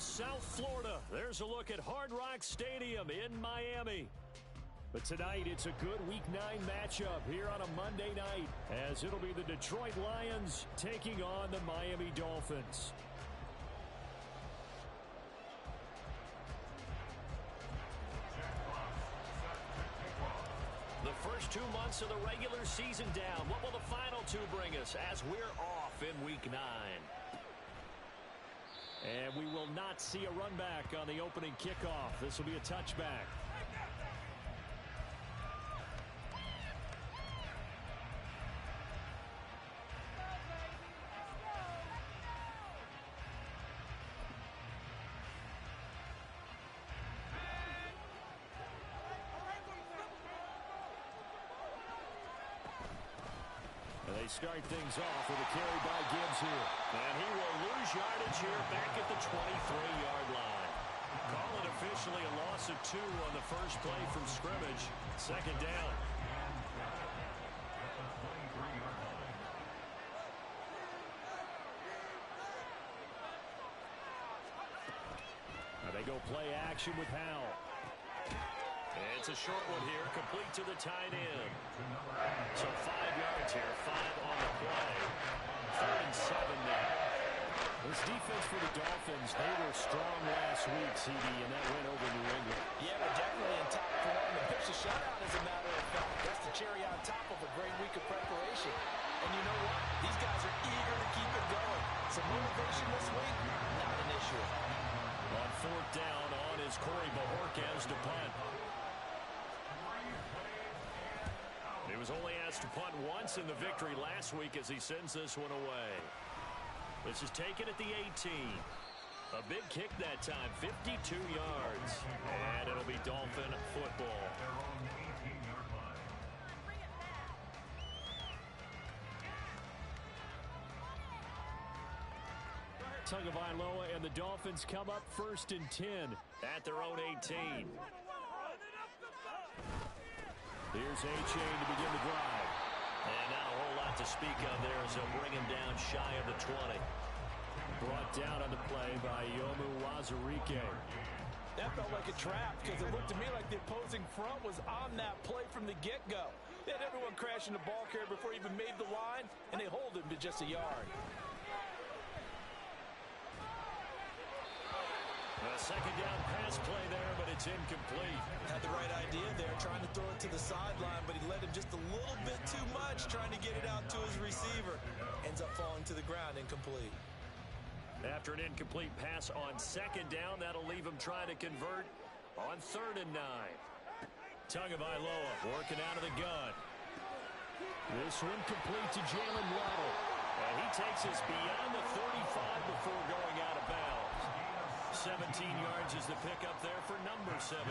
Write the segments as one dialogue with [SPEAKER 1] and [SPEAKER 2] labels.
[SPEAKER 1] South Florida. There's a look at Hard Rock Stadium in Miami. But tonight, it's a good Week 9 matchup here on a Monday night, as it'll be the Detroit Lions taking on the Miami Dolphins. The first 2 months of the regular season down. What will the final 2 bring us as we're off in Week 9? And we will not see a run back on the opening kickoff. This will be a touchback. They start things off with a carry by Gibbs here. And he will lose yardage here back at the 23-yard line. Call it officially a loss of 2 on the first play from scrimmage. Second down. Now they go play action with Howell. It's a short one here, complete to the tight end. So 5 yards here, 5 on the play. 3rd and 7 now. This defense for the Dolphins, they were strong last week, CD, and that went over New England. Yeah, they're definitely in top form. The pitch a shutout, as a matter of fact. That's the cherry on top of a great week of preparation. And you know what? These guys are eager to keep it going. Some motivation this week, not an issue. On 4th down, on is Corey Bojorquez to punt. He was only asked to punt once in the victory last week as he sends this one away. This is taken at the 18. A big kick that time, 52 yards. And it'll be Dolphin football. Tagovailoa and the Dolphins come up 1st and 10 at their own 18. Here's A-Chain to begin the drive. And not a whole lot to speak of there as they'll bring him down shy of the 20. Brought down on the play by Yomu Wazirike. That felt like a trap because it looked to me like the opposing front was on that play from the get-go. They had everyone crashing the ball carrier before he even made the line, and they hold him to just a yard. A second down pass play there, but it's incomplete. Had the right idea there, trying to throw it to the sideline, but he led him just a little bit too much, trying to get it out to his receiver. Ends up falling to the ground, incomplete. After an incomplete pass on 2nd down, that'll leave him trying to convert on 3rd and 9. Tagovailoa working out of the gun. This one complete to Jalen Waddle. And he takes us beyond the 35 before going out of bounds. 17 yards is the pickup there for number 17.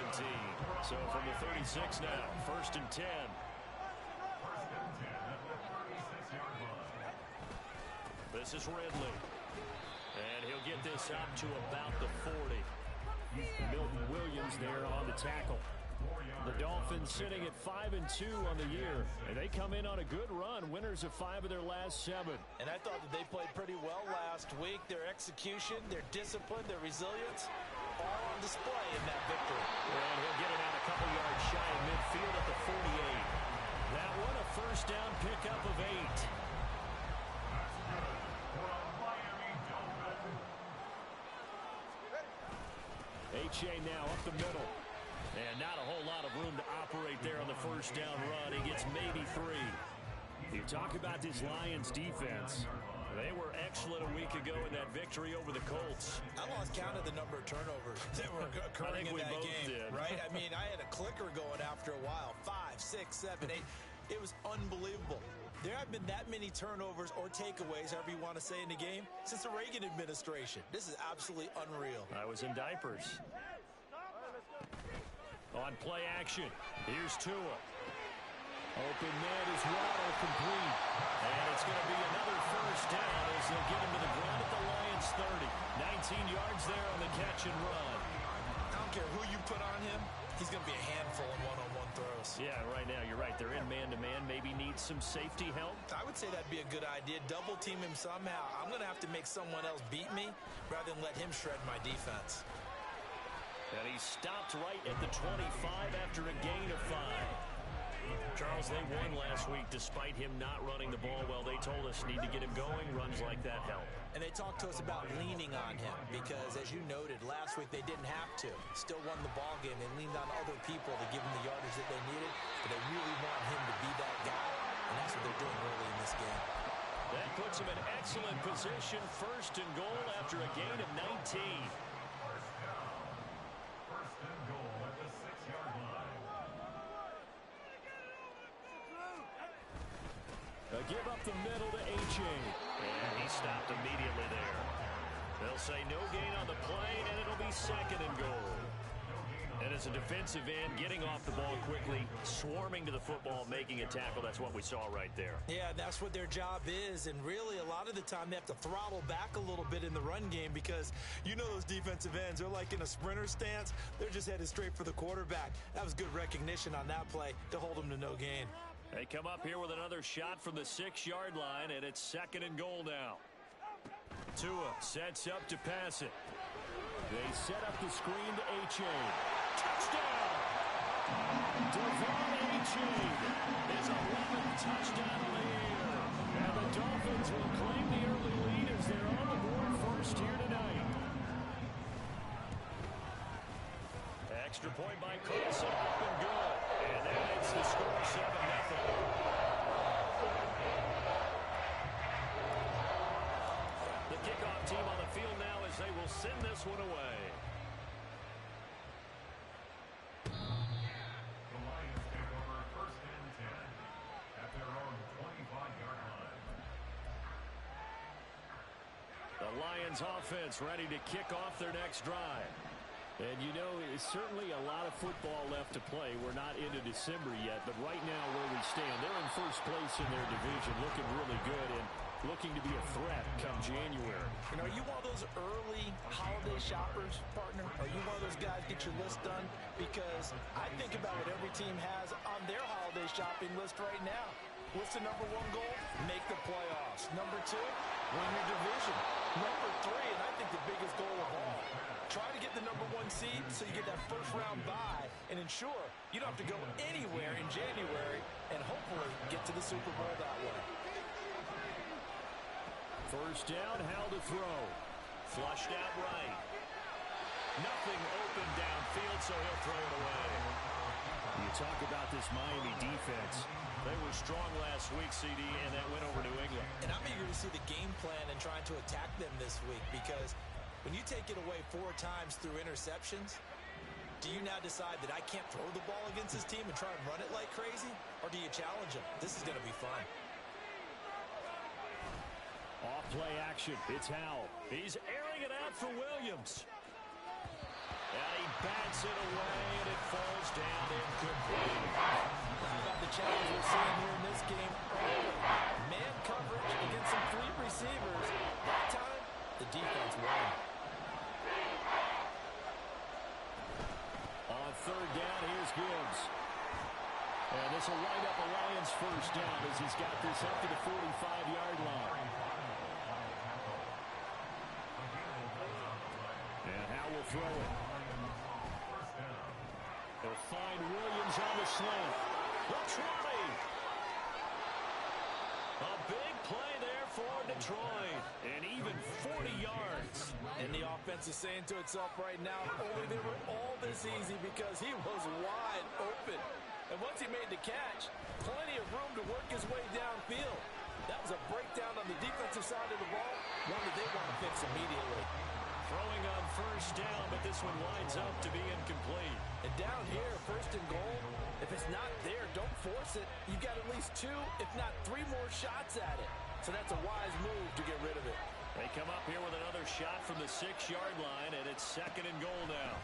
[SPEAKER 1] So from the 36 now, 1st and 10. This is Ridley. And he'll get this up to about the 40. Milton Williams there on the tackle. The Dolphins sitting at 5-2 on the year, and they come in on a good run, winners of 5 of their last 7. And I thought that they played pretty well last week. Their execution, their discipline, their resilience, all on display in that victory. And he'll get it out a couple yards shy of midfield at the 48. That one a 1st down pickup of 8. H.A. now up the middle. And not a whole lot of room to operate there on the 1st down run. He gets maybe 3. You talk about this Lions defense. They were excellent a week ago in that victory over the Colts. I lost count of the number of turnovers that were occurring in that game. Did. Right? I mean, I had a clicker going after a while. 5, 6, 7, 8. It was unbelievable. There have been that many turnovers or takeaways, however you want to say, in the game since the Reagan administration. This is absolutely unreal. I was in diapers. On play action, here's Tua. Open man is Waddle complete. And it's going to be another 1st down as they'll get him to the ground at the Lions 30. 19 yards there on the catch and run. I don't care who you put on him. He's going to be a handful in one-on-one throws. Yeah, right now, you're right. They're in man-to-man. Maybe need
[SPEAKER 2] some safety help?
[SPEAKER 1] I would say that'd be a good idea. Double team him somehow. I'm going to have to make someone else beat me rather than let him shred my defense.
[SPEAKER 2] And he stopped right at the 25 after a gain of 5. Charles, they won last week despite him not running the ball well. They told us need to get him going. Runs like that help.
[SPEAKER 1] And they talked to us about leaning on him because, as you noted, last week they didn't have to. Still won the ball game. They leaned on other people to give him the yardage that they needed, but they really want him to be that guy, and that's what they're doing early in this game.
[SPEAKER 2] That puts him in excellent position. First and goal after a gain of 19. A give up the middle to H.A. And he stopped immediately there. They'll say no gain on the play, and it'll be second and goal. And as a defensive end, getting off the ball quickly, swarming to the football, making a tackle, that's what we saw right there.
[SPEAKER 1] Yeah, that's what their job is, and really a lot of the time they have to throttle back a little bit in the run game because you know those defensive ends, they're like in a sprinter stance. They're just headed straight for the quarterback. That was good recognition on that play to hold them to no gain.
[SPEAKER 2] They come up here with another shot from the 6-yard line, and it's second and goal now. Tua sets up to pass it. They set up the screen to H.A. Touchdown! Devon Achane, his 11th touchdown of the year. And the Dolphins will claim the early lead as they're on the board first here tonight. Extra point by Carlson, up and good. And that makes the score 7-0. The kickoff team on the field now as they will send this one away.
[SPEAKER 3] The Lions take over first and 10 at their own 25-yard line.
[SPEAKER 2] The Lions offense ready to kick off their next drive. And you know, it's certainly a lot of football left to play. We're not into December yet, but right now where we stand, they're in first place in their division, looking really good and looking to be a threat come January.
[SPEAKER 1] You know, are you one of those early holiday shoppers, partner? Are you one of those guys get your list done? Because I think about what every team has on their holiday shopping list right now. What's the number one goal? Make the playoffs. Number 2, win your division. Number 3, and I think the biggest goal of all, try to get the number 1 seed so you get that first-round bye and ensure you don't have to go anywhere in January and hopefully get to the Super Bowl that way.
[SPEAKER 2] First down, Howell to throw. Flushed out right. Nothing open downfield, so he'll throw it away. You talk about this Miami defense. They were strong last week, CD, and that went over New England.
[SPEAKER 1] And I'm eager to see the game plan and trying to attack them this week because when you take it away 4 times through interceptions, do you now decide that I can't throw the ball against this team and try and run it like crazy? Or do you challenge them? This is going to be fun.
[SPEAKER 2] Off play action. It's Howell. He's airing it out for Williams. And he bats it away, and it falls down incomplete.
[SPEAKER 1] How about the challenge we're seeing here in this game? Man coverage against some fleet receivers. That time, the defense won.
[SPEAKER 2] On third down, here's Gibbs. And this will wind up a Lions first down as he's got this up to the 45-yard line. And Howell will throw it. He'll find Williams on the slant. The 20. A big play there for Detroit. And even 40 yards.
[SPEAKER 1] And the offense is saying to itself right now, only they were all this easy because he was wide open. And once he made the catch, plenty of room to work his way downfield. That was a breakdown on the defensive side of the ball, one that they want to fix immediately.
[SPEAKER 2] Throwing on first down, but this one winds up to be incomplete.
[SPEAKER 1] And down here, first and goal, if it's not there, don't force it. You've got at least 2, if not 3 more shots at it. So that's a wise move to get rid of it.
[SPEAKER 2] They come up here with another shot from the 6-yard line, and it's second and goal now.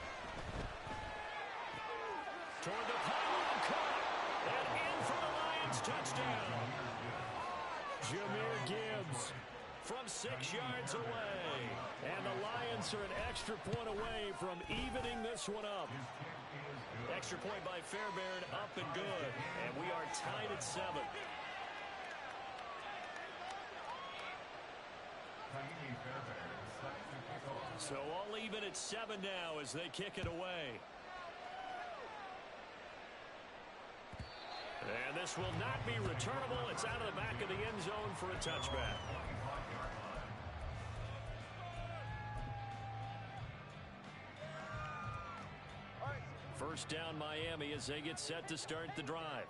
[SPEAKER 2] Toward the pylon cut, and in for the Lions touchdown. Jahmyr Gibbs from 6 yards away. And the Lions are an extra point away from evening this one up. Extra point by Fairbairn, up and good. And we are tied at 7.
[SPEAKER 3] Miami Fairbairn set to kick off.
[SPEAKER 2] So all even at 7 now as they kick it away. And this will not be returnable. It's out of the back of the end zone for a touchback. First down Miami as they get set to start the drive.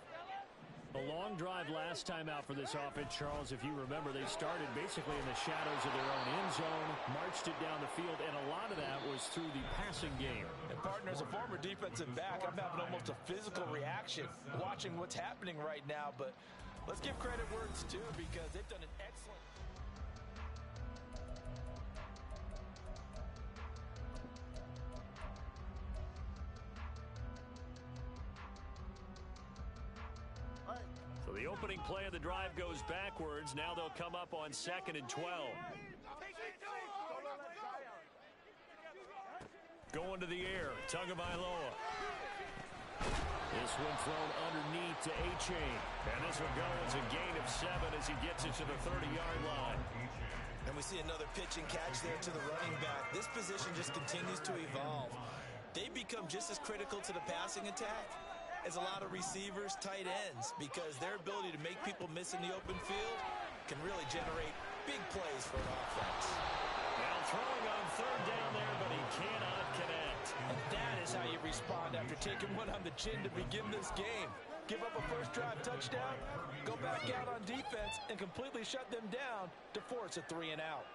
[SPEAKER 2] A long drive last time out for this offense, Charles. If you remember, they started basically in the shadows of their own end zone, marched it down the field, and a lot of that was through the passing game.
[SPEAKER 1] And partner, as a former defensive back, I'm having almost a physical reaction watching what's happening right now. But let's give credit where it's due because they've done an excellent.
[SPEAKER 2] So the opening play of the drive goes backwards. Now they'll come up on 2nd and 12. Going to the air, Tagovailoa. This one thrown underneath to A-Chain. And this will go as a gain of 7 as he gets it to the 30-yard line.
[SPEAKER 1] And we see another pitch and catch there to the running back. This position just continues to evolve. They become just as critical to the passing attack as a lot of receivers, tight ends, because their ability to make people miss in the open field can really generate big plays for an offense.
[SPEAKER 2] Now throwing on 3rd down there, but he cannot connect.
[SPEAKER 1] And that is how you respond after taking one on the chin to begin this game. Give up a first drive touchdown, go back out on defense, and completely shut them down to force a 3 and out.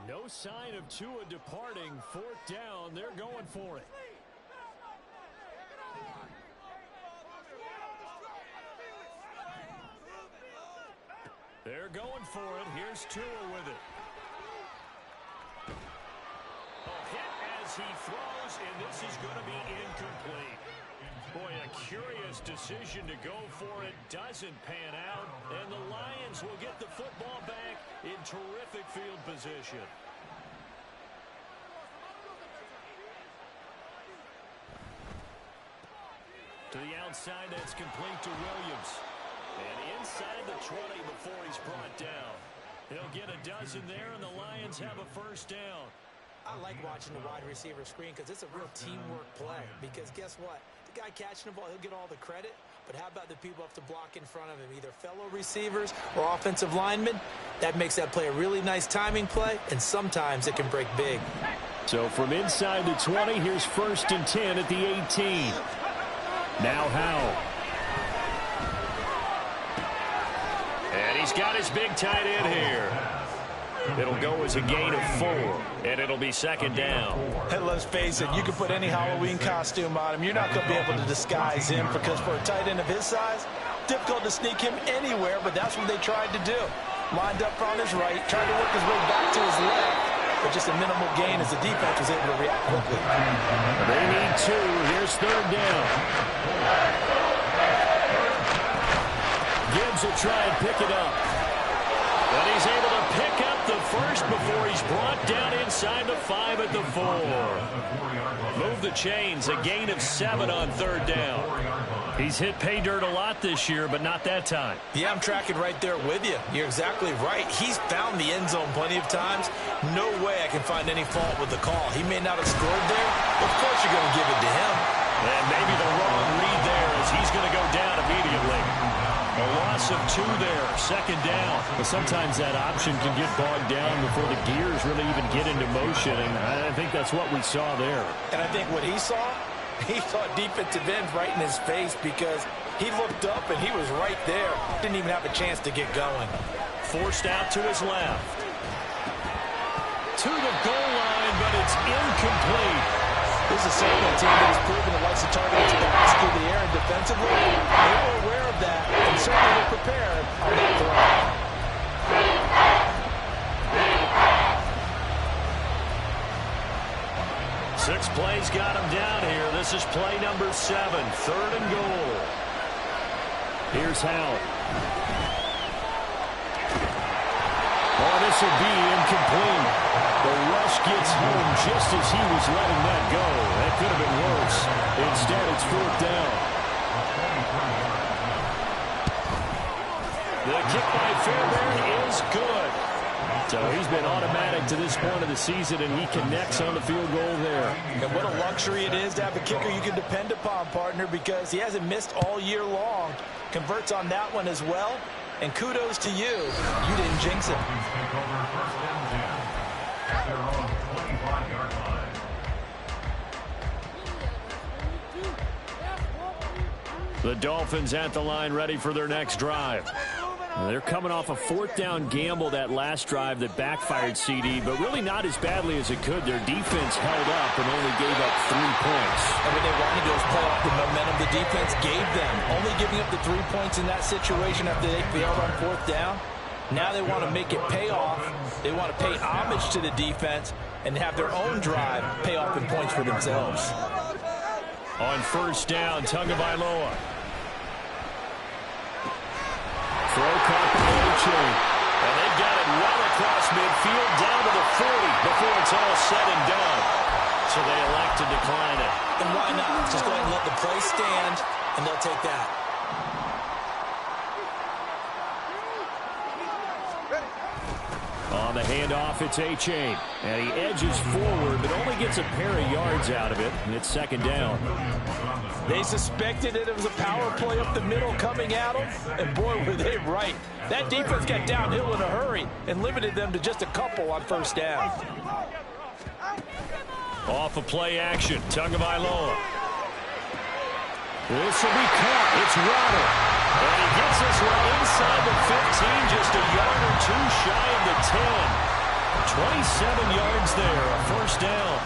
[SPEAKER 2] No sign of Tua departing. 4th down, they're going for it. They're going for it. Here's Tua with it. A hit as he throws, and this is going to be incomplete. Boy, a curious decision to go for it. Doesn't pan out, and the Lions will get the football back in terrific field position. To the outside, that's complete to Williams. And inside the 20 before he's brought down. He'll get a dozen there, and the Lions have a first down.
[SPEAKER 1] I like watching the wide receiver screen because it's a real teamwork play. Because guess what? The guy catching the ball, he'll get all the credit. But how about the people up to block in front of him, either fellow receivers or offensive linemen? That makes that play a really nice timing play, and sometimes it can break big.
[SPEAKER 2] So from inside the 20, here's 1st and 10 at the 18. Now Howell. And he's got his big tight end here. It'll go as a gain of 4, and it'll be 2nd down.
[SPEAKER 1] And let's face it, you can put any Halloween costume on him. You're not going to be able to disguise him because for a tight end of his size, difficult to sneak him anywhere, but that's what they tried to do. Lined up on his right, tried to work his way back to his left, but just a minimal gain as the defense was able to react quickly.
[SPEAKER 2] They need 2. Here's 3rd down. Gibbs will try and pick it up. But he's able to pick up the first before he's brought down inside the 5 at the 4. Move the chains, a gain of 7 on 3rd down. He's hit pay dirt a lot this year, but not that time.
[SPEAKER 1] Yeah, I'm tracking right there with you. You're exactly right. He's found the end zone plenty of times. No way I can find any fault with the call. He may not have scored there, but of course you're going to give it to him.
[SPEAKER 2] And maybe the wrong read there as he's going to go down immediately. A loss of 2 there, 2nd down. But sometimes that option can get bogged down before the gears really even get into motion, and I think that's what we saw there.
[SPEAKER 1] And I think what he saw defensive end right in his face because he looked up and he was right there. Didn't even have a chance to get going.
[SPEAKER 2] Forced out to his left. To the goal line, but it's incomplete.
[SPEAKER 1] This is certainly a team that has proven it likes to target its backs through the air and defensively. They were aware of that and certainly were prepared on that throw.
[SPEAKER 2] 6 plays got him down here. This is play number 7, 3rd and goal. Here's Howell. Oh, this will be incomplete. The rush gets home just as he was letting that go. That could have been worse. Instead, it's 4th down. The kick by Fairbairn is good. So he's been automatic to this point of the season, and he connects on the field goal there.
[SPEAKER 1] And what a luxury it is to have a kicker you can depend upon, partner, because he hasn't missed all year long. Converts on that one as well. And kudos to you. You didn't jinx it.
[SPEAKER 3] Take over first and 10 at their own 25-yard line.
[SPEAKER 2] The Dolphins at the line ready for their next drive. They're coming off a fourth down gamble that last drive that backfired CD, but really not as badly as it could. Their defense held up and only gave up 3 points.
[SPEAKER 1] And what they wanted to do is play off the momentum the defense gave them. Only giving up the 3 points in that situation after they failed on fourth down. Now they want to make it pay off. They want to pay homage to the defense and have their own drive pay off in points for themselves.
[SPEAKER 2] On first down, Tagovailoa. Throw caught by A-Chain. And they got it well across midfield down to the 40 before it's all said and done. So they elect to decline it.
[SPEAKER 1] And why not? Just go ahead and let the play stand, and they'll take that.
[SPEAKER 2] On the handoff, it's A-Chain. And he edges forward, but only gets a pair of yards out of it. And it's second down.
[SPEAKER 1] They suspected it was a power play up the middle coming at them, and boy, were they right. That defense got downhill in a hurry and limited them to just a couple on first down.
[SPEAKER 2] Off of play action, Tagovailoa. This will be caught. It's Waddle. And he gets us well inside the 15, just a yard or two shy of the 10. 27 yards there, a first down.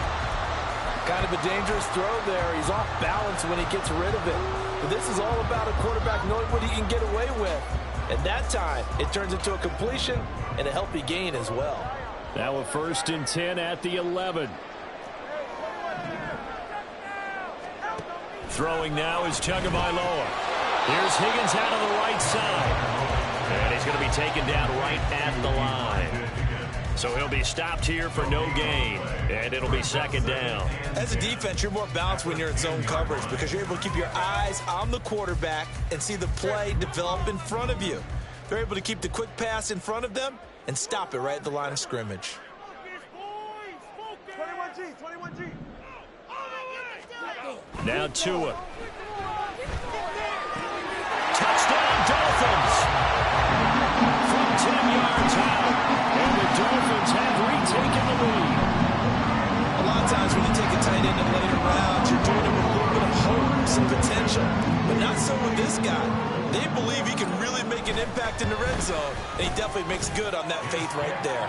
[SPEAKER 1] Kind of a dangerous throw there. He's off balance when he gets rid of it. But this is all about a quarterback knowing what he can get away with. At that time, it turns into a completion and a healthy gain as well.
[SPEAKER 2] Now a first and 10 at the 11. Throwing now is Tagovailoa. Here's Higgins out on the right side. And he's going to be taken down right at the line. So he'll be stopped here for no gain. And it'll be second down.
[SPEAKER 1] As a defense, you're more balanced when you're in zone coverage because you're able to keep your eyes on the quarterback and see the play develop in front of you. They're able to keep the quick pass in front of them and stop it right at the line of scrimmage.
[SPEAKER 4] 21G, 21G.
[SPEAKER 2] Now Tua. Touchdown Dolphins! From 10 yards out. And the Dolphins have retaken the lead.
[SPEAKER 1] A lot of times when you take a tight end in later rounds, you're doing it with a little bit of hope, some potential. But not so with this guy. They believe he can really make an impact in the red zone, and he definitely makes good on that faith right there.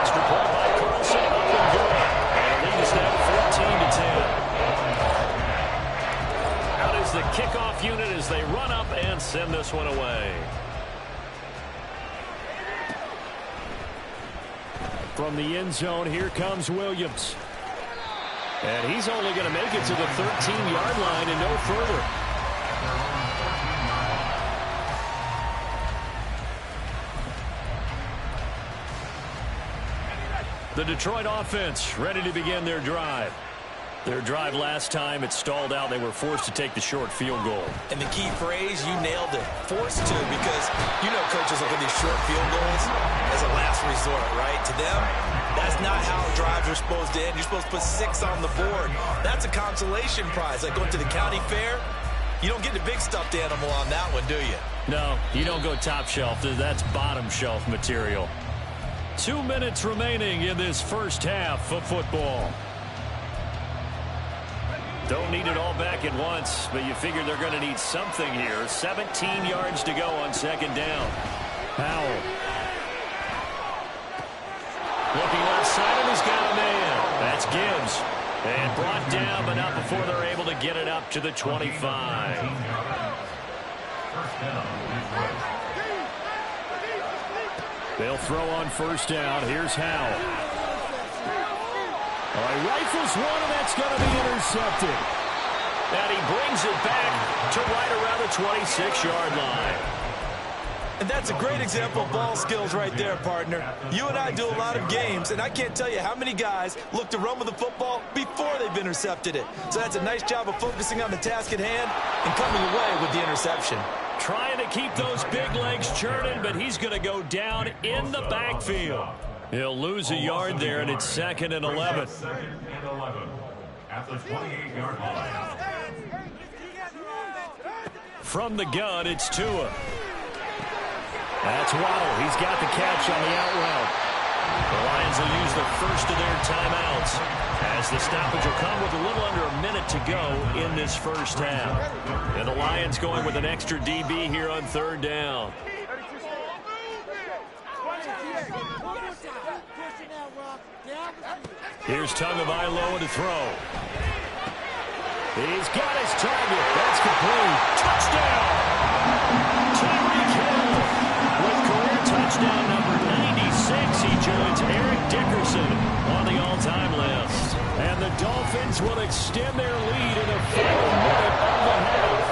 [SPEAKER 2] Extra point by Carlson, up and good. And the lead is now 14-10. Out is the kickoff unit as they run up and send this one away. From the end zone, here comes Williams. And he's only going to make it to the 13-yard line and no further. The Detroit offense ready to begin their drive. Their drive last time, it stalled out. They were forced to take the short field goal.
[SPEAKER 1] And the key phrase, you nailed it. Forced to, because you know coaches look at these short field goals as a last resort, right? To them, that's not how drives are supposed to end. You're supposed to put 6 on the board. That's a consolation prize. Like going to the county fair, you don't get the big stuffed animal on that one, do you?
[SPEAKER 2] No, you don't go top shelf. That's bottom shelf material. 2 minutes remaining in this first half of football. Don't need it all back at once, but you figure they're going to need something here. 17 yards to go on second down. Powell. Looking left side, and he's got a man. That's Gibbs. And brought down, but not before they're able to get it up to the 25.
[SPEAKER 3] First down, Detroit.
[SPEAKER 2] They'll throw on first down. Here's Howell. He rifles one, and that's going to be intercepted. And he brings it back to right around the 26-yard line.
[SPEAKER 1] And that's a great example of ball skills right there, partner. You and I do a lot of games, and I can't tell you how many guys look to run with the football before they've intercepted it. So that's a nice job of focusing on the task at hand and coming away with the interception.
[SPEAKER 2] Trying to keep those big legs churning, but he's going to go down in the backfield. He'll lose a yard there, and it's 2nd and 11.
[SPEAKER 3] Second and 11 at the 28-yard line.
[SPEAKER 2] From the gun, it's Tua. That's Waddle. He's got the catch on the out route. The Lions will use the first of their timeouts as the stoppage will come with a little under a minute to go in this first half. And the Lions going with an extra DB here on 3rd down. Here's Tagovailoa to throw. He's got his target. That's complete. Touchdown! Tyreek Hill with career touchdown number 96. He joins Eric Dickerson on the all-time list. And the Dolphins will extend their lead in the final minute of the half.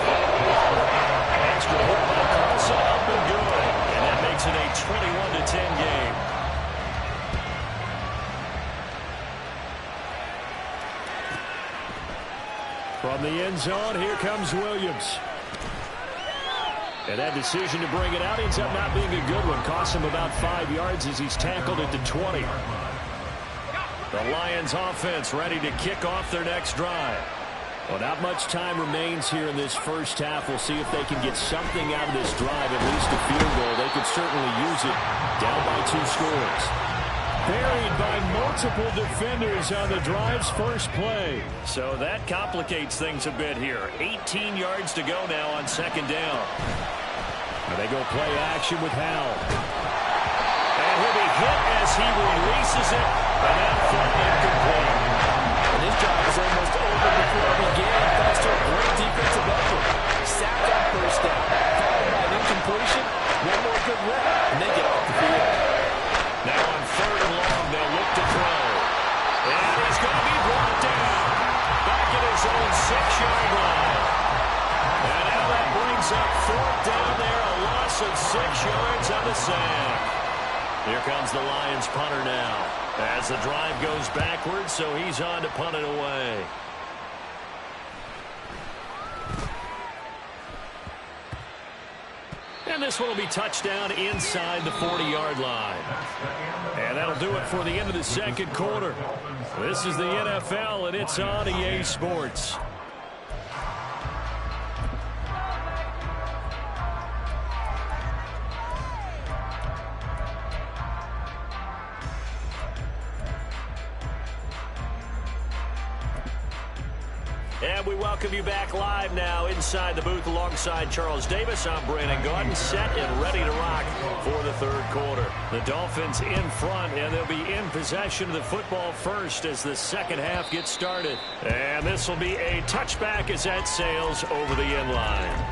[SPEAKER 2] Extra hit by Carson, up and good. And that makes it a 21-10 game. From the end zone, here comes Williams. And that decision to bring it out ends up not being a good one. Costs him about 5 yards as he's tackled at the 20. The Lions offense ready to kick off their next drive. Well, not much time remains here in this first half. We'll see if they can get something out of this drive, at least a field goal. They could certainly use it down by 2 scores. Buried by multiple defenders on the drive's first play. So that complicates things a bit here. 18 yards to go now on 2nd down. And they go play action with Howell. And he'll be hit as he releases it. And out front, incomplete.
[SPEAKER 1] And this drive is almost over before it began. Thanks to a great defensive effort. Sacked on 1st down. Followed by an incompletion. One more good run, and they get off the field.
[SPEAKER 2] Now on 3rd and long, they'll look to throw. And he's going to be brought down. Back at his own 6-yard line. And now that brings up 4th down there. A loss of 6 yards on the sack. Here comes the Lions punter now. As the drive goes backwards, so he's on to punt it away. And this one will be touchdown inside the 40-yard line. And that'll do it for the end of the 2nd quarter. This is the NFL, and it's on EA Sports. And we welcome you back live now inside the booth alongside Charles Davis. I'm Brandon Gaudin, set and ready to rock for the 3rd quarter. The Dolphins in front, and they'll be in possession of the football first as the 2nd half gets started. And this will be a touchback as that sails over the end line.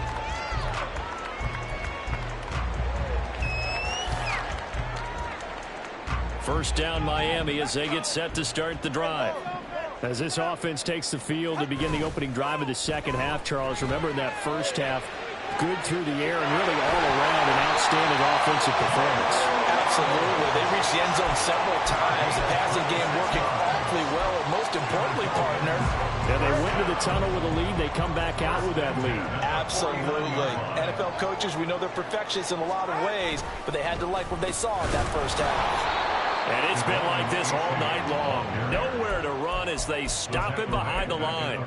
[SPEAKER 2] First down Miami as they get set to start the drive. As this offense takes the field to begin the opening drive of the 2nd half, Charles, remember in that first half, good through the air and really all around an outstanding offensive performance.
[SPEAKER 1] Absolutely. They reached the end zone several times. The passing game working awfully well, and most importantly, partner.
[SPEAKER 2] Yeah, they went to the tunnel with a lead. They come back out with that lead.
[SPEAKER 1] Absolutely. NFL coaches, we know they're perfectionists in a lot of ways, but they had to like what they saw in that first half.
[SPEAKER 2] And it's been like this all night long. Nowhere to run as they stop him behind the line.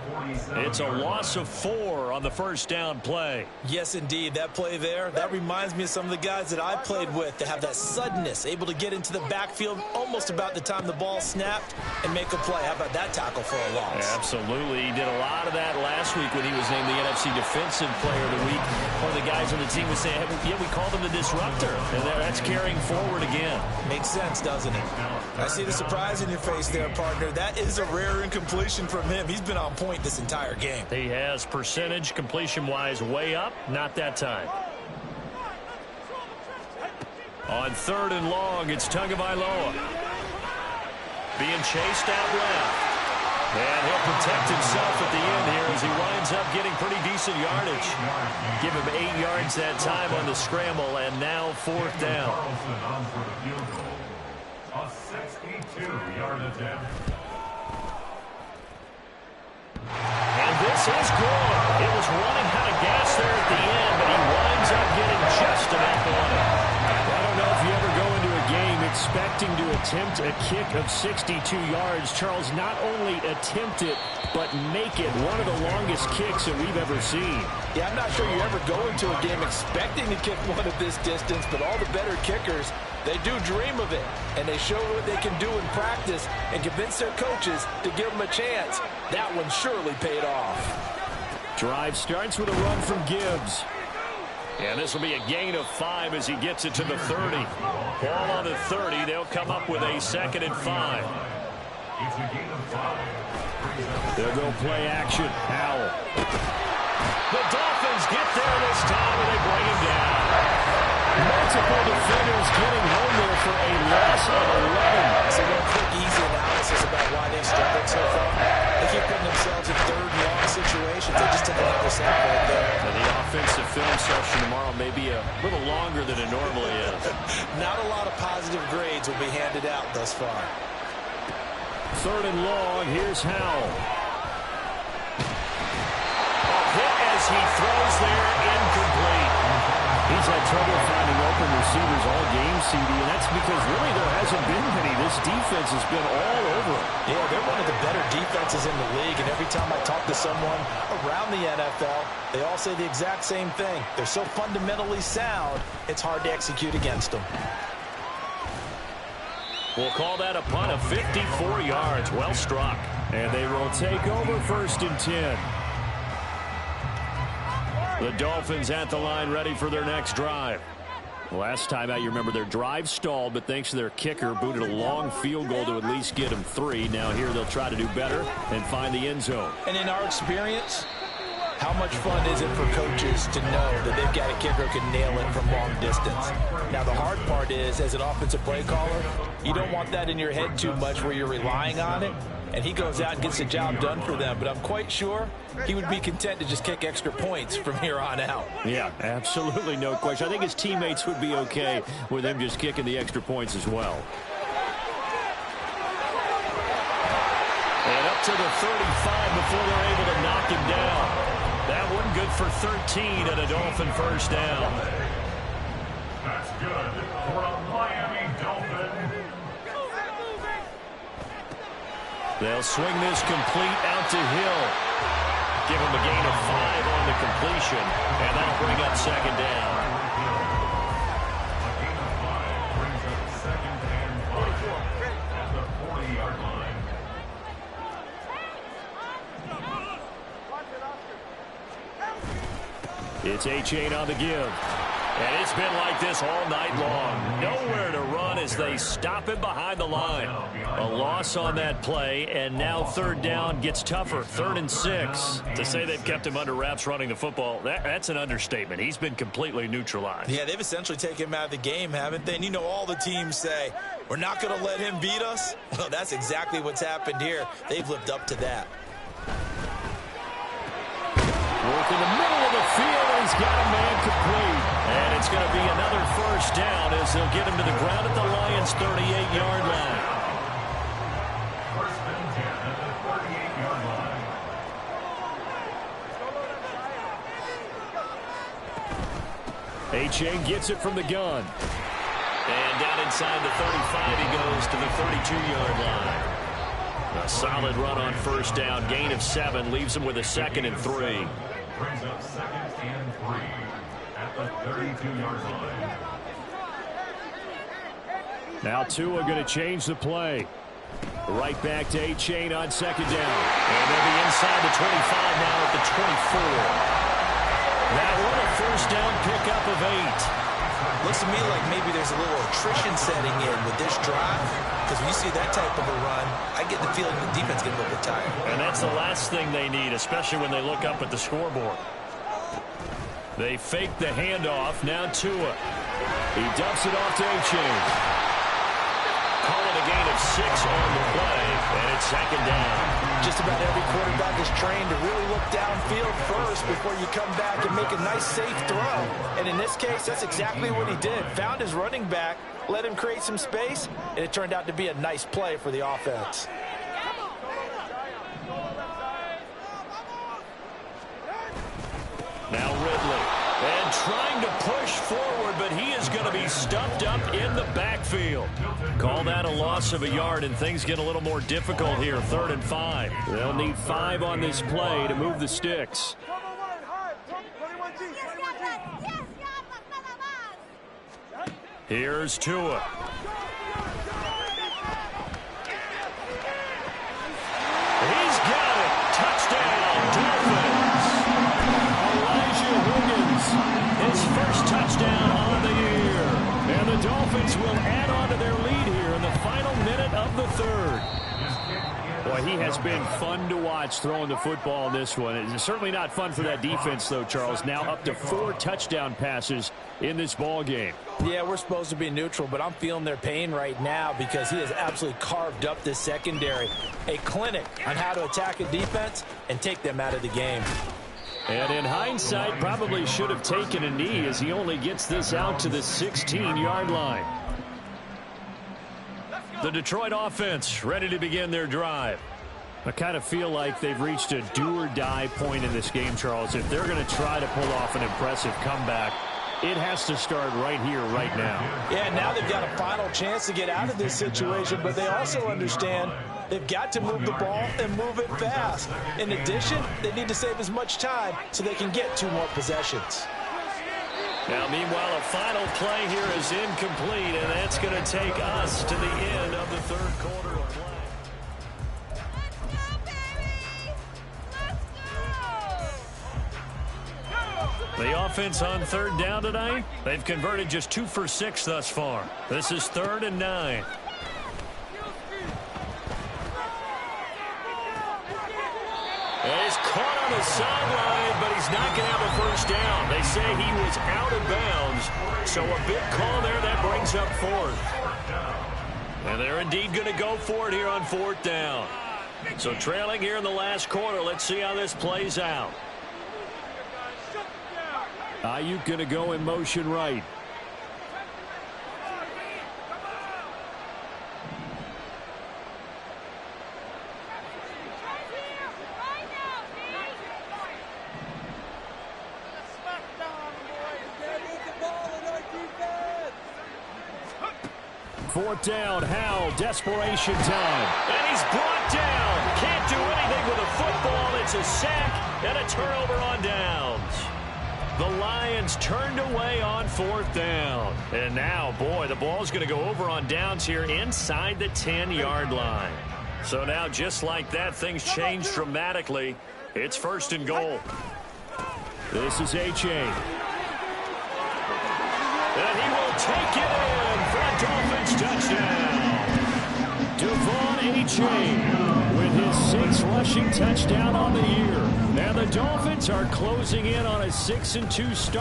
[SPEAKER 2] It's a loss of 4 on the first down play.
[SPEAKER 1] Yes, indeed. That play there, that reminds me of some of the guys that I played with that have that suddenness, able to get into the backfield almost about the time the ball snapped and make a play. How about that tackle for a loss?
[SPEAKER 2] Absolutely. He did a lot of that last week when he was named the NFC Defensive Player of the Week. One of the guys on the team was saying, hey, yeah, we called him the disruptor. And that's carrying forward again.
[SPEAKER 1] Makes sense, doesn't it? I see the surprise in your face there, partner. That is a rare incompletion from him. He's been on point this entire game.
[SPEAKER 2] He has percentage completion-wise way up. Not that time. On 3rd and long, it's Tagovailoa. Being chased out left. And he'll protect himself at the end here as he winds up getting pretty decent yardage. Give him 8 yards that time on the scramble, and now 4th down.
[SPEAKER 3] A 62-yard attempt.
[SPEAKER 2] And this is good. It was running out of gas there at the end, but he winds first and at the line. I don't know if you ever go into a game expecting to attempt a kick of 62 yards. Charles, not only attempt it, but make it one of the longest kicks that we've ever seen.
[SPEAKER 1] Yeah, I'm not sure you ever go into a game expecting to kick one of this distance, but all the better kickers, they do dream of it, and they show what they can do in practice and convince their coaches to give them a chance. That one surely paid off.
[SPEAKER 2] Drive starts with a run from Gibbs. And this will be a gain of 5 as he gets it to the 30. Ball on the 30. They'll come up with a 2nd and 5. They'll go play action. Howell. The Dolphins get there this time, and they bring him down. Multiple defenders getting home there for a loss of 11.
[SPEAKER 1] So one quick, easy analysis about why they've struggled so far. They keep putting themselves in 3rd and long situations. They just took another sack right there.
[SPEAKER 2] And the offensive film session tomorrow may be a little longer than it normally is.
[SPEAKER 1] Not a lot of positive grades will be handed out thus far.
[SPEAKER 2] 3rd and long. Here's Howell. A hit as he throws there, incomplete. He's had trouble finding open receivers all game, CD, and that's because really there hasn't been many. This defense has been all over him.
[SPEAKER 1] Yeah, they're one of the better defenses in the league, and every time I talk to someone around the NFL, they all say the exact same thing. They're so fundamentally sound, it's hard to execute against them.
[SPEAKER 2] We'll call that a punt of 54 yards. Well struck. And they will take over 1st and 10. The Dolphins at the line ready for their next drive. Last time out, you remember their drive stalled, but thanks to their kicker, booted a long field goal to at least get them 3. Now here they'll try to do better and find the end zone.
[SPEAKER 1] And in our experience, how much fun is it for coaches to know that they've got a kicker who can nail it from long distance? Now, the hard part is, as an offensive play caller, you don't want that in your head too much where you're relying on it, and he goes out and gets the job done for them. But I'm quite sure he would be content to just kick extra points from here on out.
[SPEAKER 2] Yeah, absolutely no question. I think his teammates would be okay with him just kicking the extra points as well. And up to the 35 before they're able to knock him down. That one good for 13 and a Dolphin first down.
[SPEAKER 3] That's good for a Miami Dolphin.
[SPEAKER 2] They'll swing this complete out to Hill. Give him a gain of 5 on the completion, and that'll bring up 2nd down.
[SPEAKER 3] A gain of 5 brings up 2nd and 5 at the 40-yard line.
[SPEAKER 2] It's Achane on the give. And it's been like this all night long. Nowhere to run as they stop him behind the line. A loss on that play, and now 3rd down gets tougher. 3rd and 6. To say they've kept him under wraps running the football, that's an understatement. He's been completely neutralized.
[SPEAKER 1] Yeah, they've essentially taken him out of the game, haven't they? And you know all the teams say, we're not going to let him beat us. Well, that's exactly what's happened here. They've lived up to that.
[SPEAKER 2] Work in the middle of the field, and he's got a man complete. And it's going to be another first down as they'll get him to the ground at the Lions' 38-yard line.
[SPEAKER 3] 1st and 10 at the 38-yard line.
[SPEAKER 2] Achane gets it from the gun. And down inside the 35, he goes to the 32-yard line. A solid run on first down. Gain of 7 leaves him with a 2nd and 3.
[SPEAKER 3] Brings up 2nd and 3 at the 32-yard line.
[SPEAKER 2] Now Tua going to change the play. Right back to Achane on 2nd down. And they'll be inside the 25 now at the 24. That one a first down pickup of 8.
[SPEAKER 1] Looks to me like maybe there's a little attrition setting in with this drive. Because when you see that type of a run, I get the feeling the defense getting a little bit tired.
[SPEAKER 2] And that's the last thing they need, especially when they look up at the scoreboard. They fake the handoff. Now Tua. He dumps it off to Achane. Call it a gain of 6 on the play, and it's 2nd down.
[SPEAKER 1] Just about every quarterback is trained to really look downfield first before you come back and make a nice, safe throw. And in this case, that's exactly what he did. Found his running back, let him create some space, and it turned out to be a nice play for the offense.
[SPEAKER 2] Now Ridley. And trying to push forward, but but he is going to be stuffed up in the backfield. Call that a loss of a yard, and things get a little more difficult here. 3rd and 5. They'll need 5 on this play to move the sticks. Here's Tua. He's got it. Touchdown, Dolphins. Elijah Higgins, his first touchdown on the year. And the Dolphins will add on to their lead here in the final minute of the 3rd. Boy, he has been fun to watch throwing the football in this one. It's certainly not fun for that defense, though, Charles. Now up to 4 touchdown passes in this ball game.
[SPEAKER 1] Yeah, we're supposed to be neutral, but I'm feeling their pain right now because he has absolutely carved up this secondary. A clinic on how to attack a defense and take them out of the game.
[SPEAKER 2] And in hindsight, probably should have taken a knee as he only gets this out to the 16-yard line. The Detroit offense ready to begin their drive. I kind of feel like they've reached a do-or-die point in this game, Charles. If they're going to try to pull off an impressive comeback, it has to start right here, right now.
[SPEAKER 1] Yeah, now they've got a final chance to get out of this situation, but they also understand they've got to move the ball and move it fast. In addition, they need to save as much time so they can get 2 more possessions.
[SPEAKER 2] Now, meanwhile, a final play here is incomplete, and that's going to take us to the end of the 3rd quarter of play. The offense on 3rd down tonight, they've converted just 2 for 6 thus far. This is 3rd and 9. And he's caught on the sideline, but he's not going to have a first down. They say he was out of bounds, so a big call there that brings up 4th. And they're indeed going to go for it here on 4th down. So trailing here in the last quarter, let's see how this plays out. Ayuk going to go in motion right. Fourth down, Howell, desperation time. And he's brought down. Can't do anything with a football. It's a sack and a turnover on downs. The Lions turned away on 4th down. And now, boy, the ball's going to go over on downs here inside the 10-yard line. So now, just like that, things change dramatically. It's 1st and goal. This is H.A. And he will take it in for a Dolphins touchdown. Devon H.A. with his 6th rushing touchdown on the year. And the Dolphins are closing in on a 6-2 start.